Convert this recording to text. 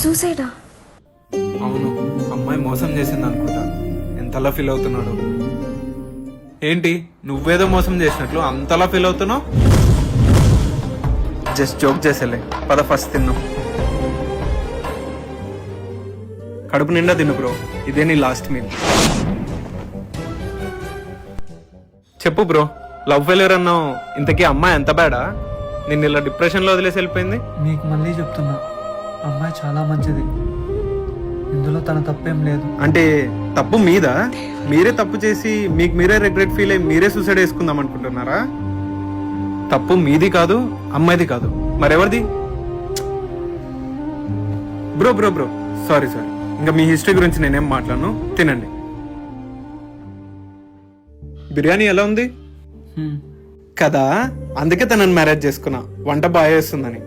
సూసైడా? అవును, అమ్మాయి మోసం చేసింది అనుకుంటా. ఎంతలా ఫీల్ అవుతున్నాడు ఏంటి? నువ్వేదో మోసం చేసినట్లు అంతలా ఫీల్ అవుతున్నావు? జస్ట్ జోక్ చేసేలే, పద ఫస్ట్ తిన్నాం. కడుపు నిండా తిను బ్రో, ఇదే నీ లాస్ట్ మీల్. చెప్పు బ్రో, లవ్ ఫెయిల్యూర్ అన్నావు, ఇంతకీ అమ్మాయి ఎంత బ్యాడా నిన్ను ఇలా డిప్రెషన్లో వదిలేసి వెళ్ళిపోయింది? మీకు మళ్ళీ చెప్తున్నా, అమ్మాయి చాలా మంచిది, ఇందులో తన తప్పేం లేదు. అంటే తప్పు మీద మీరే తప్పు చేసి మీకు మీరే రిగ్రెట్ ఫీల్ అయ్యి మీరే సూసైడ్ చేసుకుందాం అనుకుంటున్నారా? తప్పు మీది కాదు, అమ్మాయిది కాదు, మరెవరిది? బ్రో బ్రో బ్రో సారీ, ఇంకా మీ హిస్టరీ గురించి నేనేం మాట్లాడను, తినండి. బిర్యానీ ఎలా ఉంది కదా? అందుకే తనని మ్యారేజ్ చేసుకున్నా, వంట బాగా చేస్తుందని.